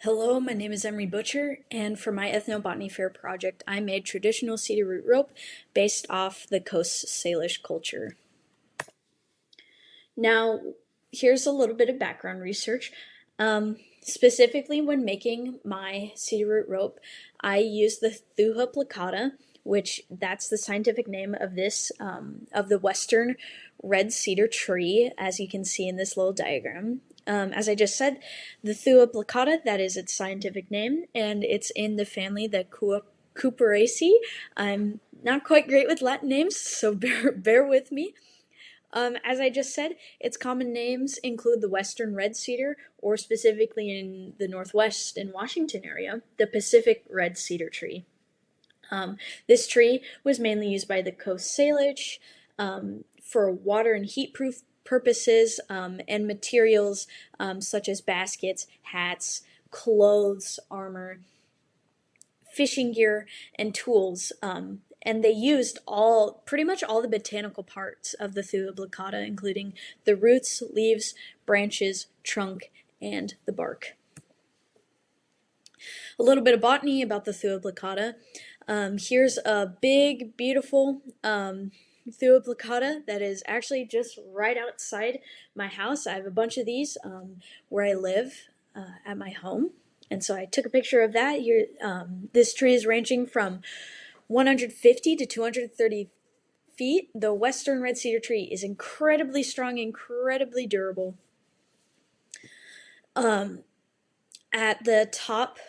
Hello, my name is Emery Butcher, and for my Ethnobotany Fair project, I made traditional cedar root rope based off the Coast Salish culture. Now, here's a little bit of background research. Specifically, when making my cedar root rope, I used the Thuja plicata, which that's the scientific name of this of the western red cedar tree, as you can see in this little diagram. As I just said, the Thuja plicata, that is its scientific name, and it's in the family the Cooperaceae. I'm not quite great with Latin names, so bear with me. As I just said, its common names include the western red cedar, or specifically in the Northwest and Washington area, the Pacific red cedar tree. This tree was mainly used by the Coast Salish for water and heat-proof purposes and materials such as baskets, hats, clothes, armor, fishing gear, and tools. And they used pretty much all the botanical parts of the Thuja plicata, including the roots, leaves, branches, trunk, and the bark. A little bit of botany about the Thuja plicata. Here's a big, beautiful Thuja plicata that is actually just right outside my house. I have a bunch of these where I live at my home. And so I took a picture of that. Here, this tree is ranging from 150 to 230 feet. The western red cedar tree is incredibly strong, incredibly durable. At the top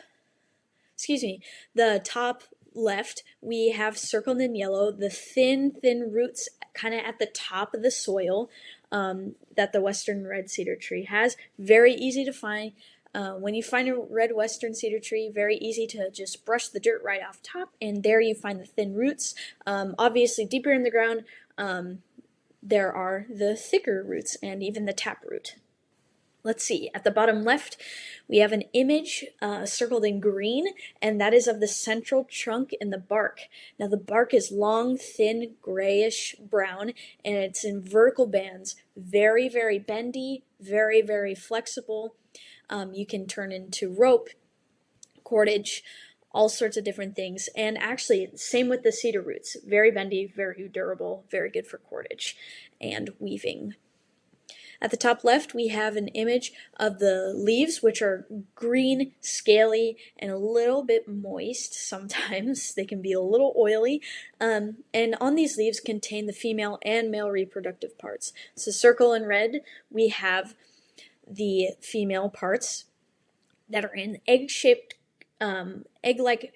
left, we have circled in yellow the thin roots kind of at the top of the soil that the western red cedar tree has. Very easy to find. When you find a red western cedar tree, very easy to just brush the dirt right off top, and there you find the thin roots. Obviously, deeper in the ground, there are the thicker roots and even the taproot. Let's see, at the bottom left, we have an image circled in green, and that is of the central trunk and the bark. Now, the bark is long, thin, grayish brown, and it's in vertical bands. Very, very bendy, very, very flexible. You can turn into rope, cordage, all sorts of different things. And actually, same with the cedar roots. Very bendy, very durable, very good for cordage and weaving. At the top left, we have an image of the leaves, which are green, scaly, and a little bit moist sometimes. They can be a little oily. And on these leaves contain the female and male reproductive parts. So circle in red, we have the female parts that are in egg-like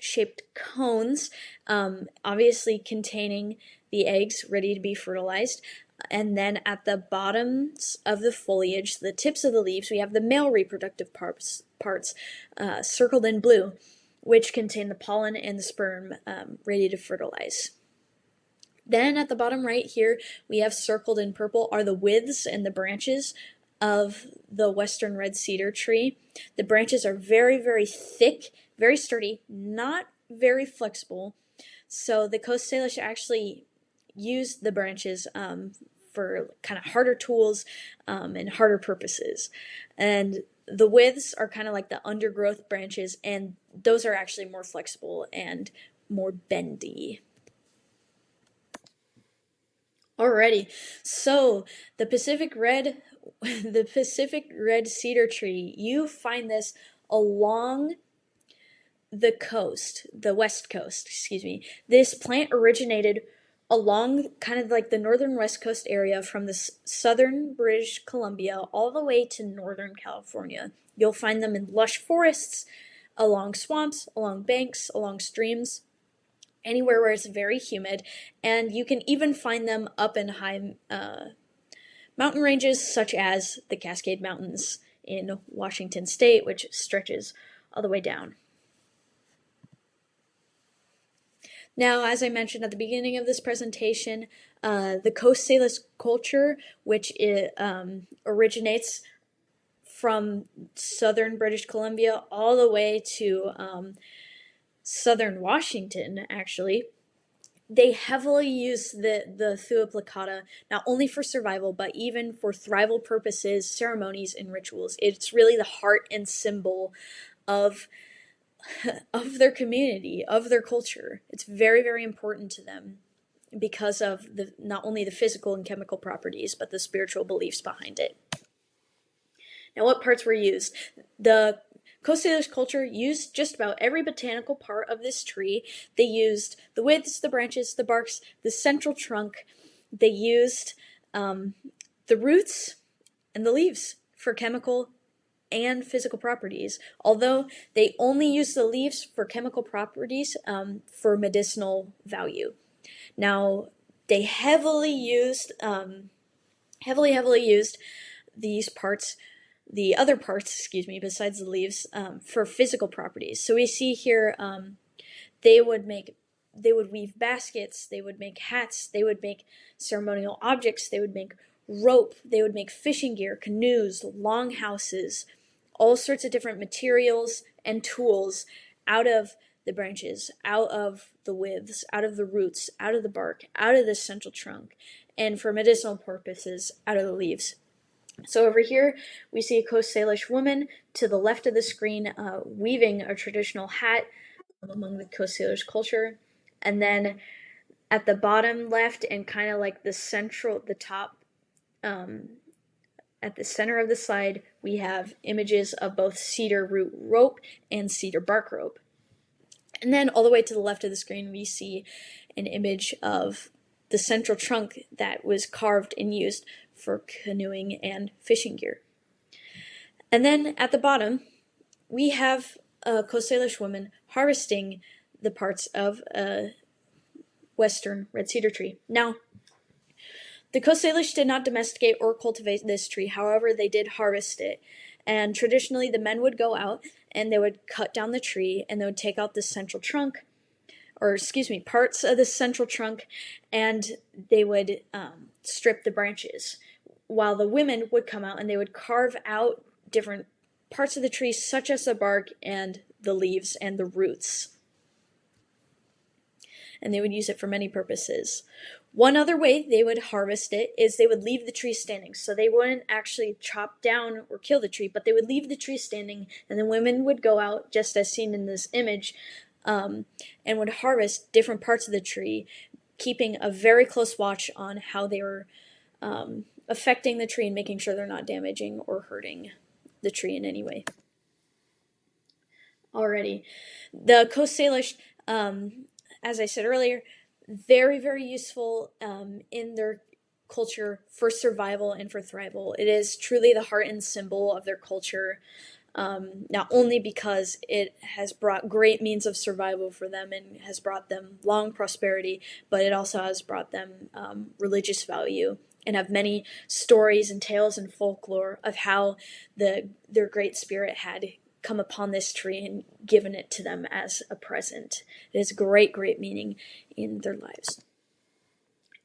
shaped cones, obviously containing the eggs ready to be fertilized. And then at the bottoms of the foliage, the tips of the leaves, we have the male reproductive parts circled in blue, which contain the pollen and the sperm ready to fertilize. Then at the bottom right here, we have circled in purple are the withes and the branches of the western red cedar tree. The branches are very, very thick, very sturdy, not very flexible. So the Coast Salish actually used the branches for kind of harder tools and harder purposes. And the withes are kind of like the undergrowth branches, and those are actually more flexible and more bendy. Alrighty, so the Pacific red cedar tree, you find this along the coast, the west coast, excuse me. This plant originated along kind of like the northern west coast area from the southern British Columbia all the way to northern California. You'll find them in lush forests, along swamps, along banks, along streams, anywhere where it's very humid, and you can even find them up in high mountain ranges such as the Cascade Mountains in Washington State, which stretches all the way down. Now, as I mentioned at the beginning of this presentation, the Coast Salish culture, which originates from southern British Columbia all the way to southern Washington, actually, they heavily use the Thuja plicata, not only for survival, but even for thrival purposes, ceremonies, and rituals. It's really the heart and symbol of their community, of their culture. It's very, very important to them because of not only the physical and chemical properties, but the spiritual beliefs behind it. Now, what parts were used? The Coast Salish culture used just about every botanical part of this tree. They used the withes, the branches, the barks, the central trunk. They used the roots and the leaves for chemical and physical properties, although they only use the leaves for chemical properties for medicinal value. Now, they heavily used these parts, the other parts, excuse me, besides the leaves, for physical properties. So we see here they would weave baskets, they would make hats, they would make ceremonial objects, they would make rope, they would make fishing gear, canoes, longhouses, all sorts of different materials and tools out of the branches, out of the withes, out of the roots, out of the bark, out of the central trunk, and for medicinal purposes, out of the leaves. So over here, we see a Coast Salish woman to the left of the screen weaving a traditional hat among the Coast Salish culture. And then at the bottom left and kind of like the top, at the center of the slide, we have images of both cedar root rope and cedar bark rope. And then all the way to the left of the screen, we see an image of the central trunk that was carved and used for canoeing and fishing gear. And then at the bottom, we have a Coast Salish woman harvesting the parts of a western red cedar tree. Now, the Coast Salish did not domesticate or cultivate this tree, however, they did harvest it. And traditionally, the men would go out and they would cut down the tree and they would take out the central trunk, parts of the central trunk, and they would strip the branches. While the women would come out and they would carve out different parts of the tree, such as the bark and the leaves and the roots. And they would use it for many purposes. One other way they would harvest it is they would leave the tree standing. So they wouldn't actually chop down or kill the tree, but they would leave the tree standing, and the women would go out, just as seen in this image, and would harvest different parts of the tree, keeping a very close watch on how they were affecting the tree and making sure they're not damaging or hurting the tree in any way. Alrighty. The Coast Salish, as I said earlier, very, very useful in their culture for survival and for thrival. It is truly the heart and symbol of their culture, not only because it has brought great means of survival for them and has brought them long prosperity, but it also has brought them religious value, and have many stories and tales and folklore of how their great spirit had come upon this tree and given it to them as a present. It has great, great meaning in their lives.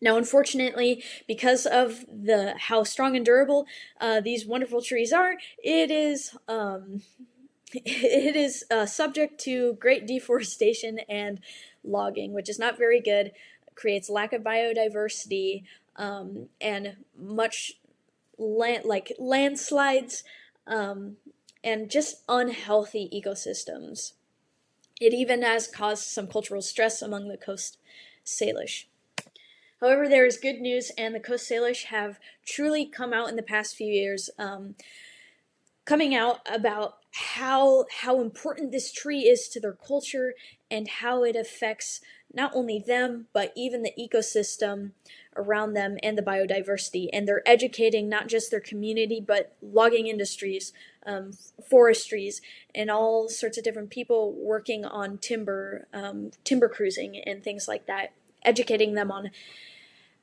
Now, unfortunately, because of how strong and durable these wonderful trees are, it is subject to great deforestation and logging, which is not very good. It creates lack of biodiversity and much landslides and just unhealthy ecosystems. It even has caused some cultural stress among the Coast Salish. However, there is good news, and the Coast Salish have truly come out in the past few years, coming out about how important this tree is to their culture and how it affects not only them, but even the ecosystem around them and the biodiversity. And they're educating not just their community, but logging industries, forestries, and all sorts of different people working on timber cruising and things like that, educating them on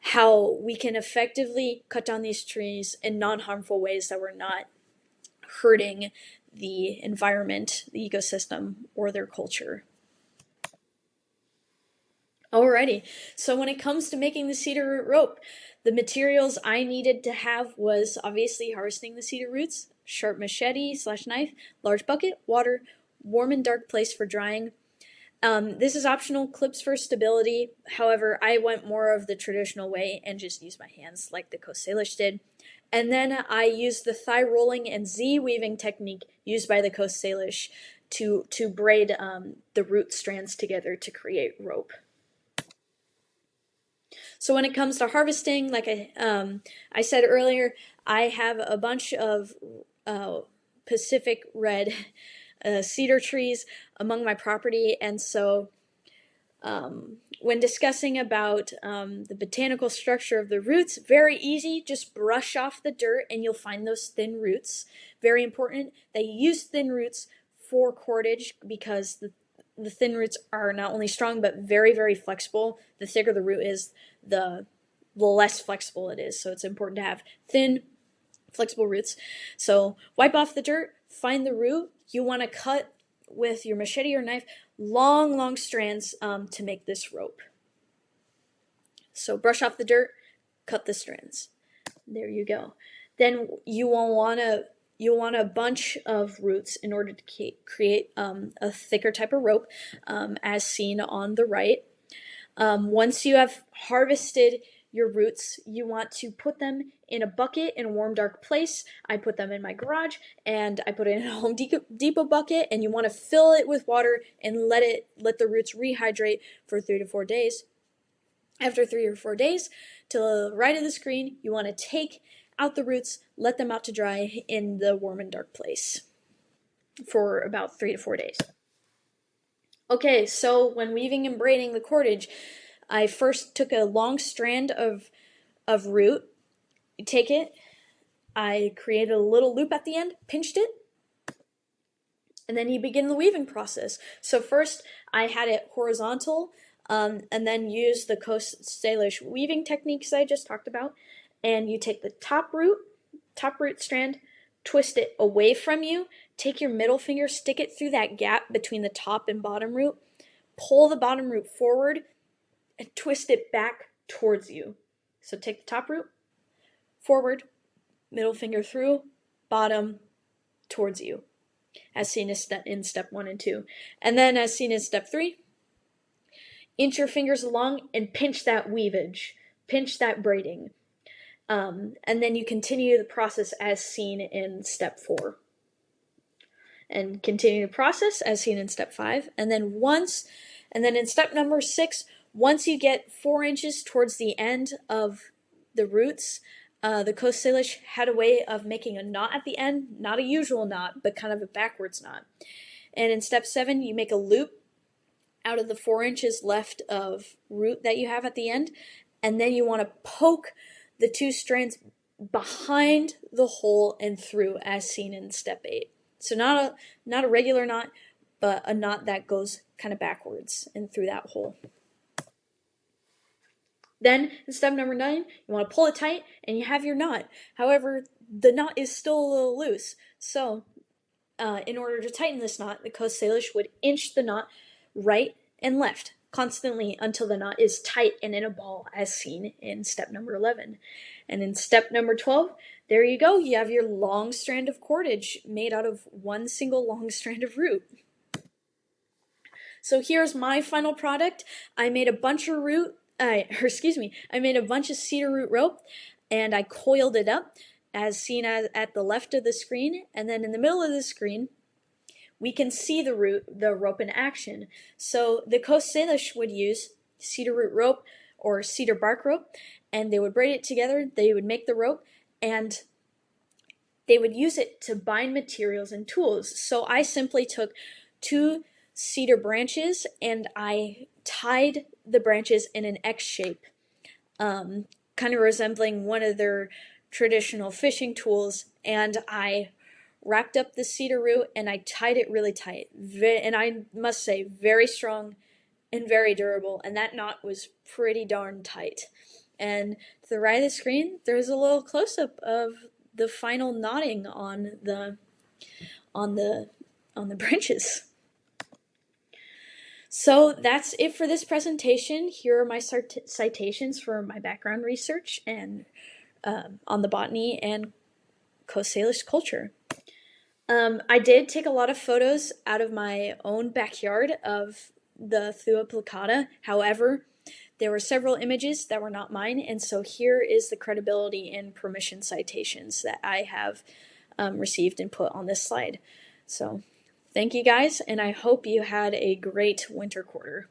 how we can effectively cut down these trees in non-harmful ways that we're not hurting the environment, the ecosystem, or their culture. Alrighty, so when it comes to making the cedar root rope, the materials I needed to have was obviously harvesting the cedar roots, sharp machete/knife, large bucket, water, warm and dark place for drying. This is optional, clips for stability. However, I went more of the traditional way and just used my hands like the Coast Salish did. And then I used the thigh rolling and Z weaving technique used by the Coast Salish to braid the root strands together to create rope. So when it comes to harvesting, like I said earlier, I have a bunch of Pacific red cedar trees among my property, and so when discussing about the botanical structure of the roots, very easy, just brush off the dirt and you'll find those thin roots. Very important that you use thin roots for cordage, because the thin roots are not only strong but very, very flexible. The thicker the root is, the less flexible it is. So it's important to have thin, flexible roots. So wipe off the dirt, find the root. You want to cut with your machete or knife long strands to make this rope. So brush off the dirt, cut the strands. There you go. Then you will want a bunch of roots in order to create a thicker type of rope, as seen on the right. Once you have harvested your roots, you want to put them in a bucket in a warm, dark place. I put them in my garage, and I put it in a Home Depot bucket, and you want to fill it with water and let the roots rehydrate for 3 to 4 days. After 3 or 4 days, to the right of the screen, you want to take out the roots, let them out to dry in the warm and dark place for about 3 to 4 days. Okay, so when weaving and braiding the cordage, I first took a long strand of root. You take it, I created a little loop at the end, pinched it, and then you begin the weaving process. So first I had it horizontal, and then use the Salish weaving techniques I just talked about. And you take the top root strand, twist it away from you, take your middle finger, stick it through that gap between the top and bottom root, pull the bottom root forward, and twist it back towards you. So take the top root, forward, middle finger through, bottom, towards you, as seen in step 1 and 2. And then as seen in step 3, inch your fingers along and pinch that weavage, pinch that braiding. And then you continue the process as seen in step 4. And continue the process as seen in step 5. And then in step number 6, once you get 4 inches towards the end of the roots, the Coast Salish had a way of making a knot at the end, not a usual knot, but kind of a backwards knot. And in step 7, you make a loop out of the 4 inches left of root that you have at the end, and then you want to poke the 2 strands behind the hole and through, as seen in step 8. So not a regular knot, but a knot that goes kind of backwards and through that hole. Then in step number 9, you want to pull it tight and you have your knot. However, the knot is still a little loose. So in order to tighten this knot, the Coast Salish would inch the knot right and left constantly until the knot is tight and in a ball, as seen in step number 11. And in step number 12, there you go. You have your long strand of cordage made out of one single long strand of root. So here's my final product. I made a bunch of I made a bunch of cedar root rope, and I coiled it up, as seen at the left of the screen. And then in the middle of the screen, we can see the rope in action. So the Coast Salish would use cedar root rope or cedar bark rope, and they would braid it together. They would make the rope, and they would use it to bind materials and tools. So I simply took 2 cedar branches and I tied the branches in an X shape, kind of resembling one of their traditional fishing tools, and I wrapped up the cedar root and I tied it really tight. And I must say, very strong and very durable, and that knot was pretty darn tight. And to the right of the screen, there's a little close-up of the final knotting on the branches. So that's it for this presentation. Here are my citations for my background research and on the botany and Coast Salish culture. I did take a lot of photos out of my own backyard of the Thuja plicata. However, there were several images that were not mine, and so here is the credibility and permission citations that I have received and put on this slide. So Thank you guys, and I hope you had a great winter quarter.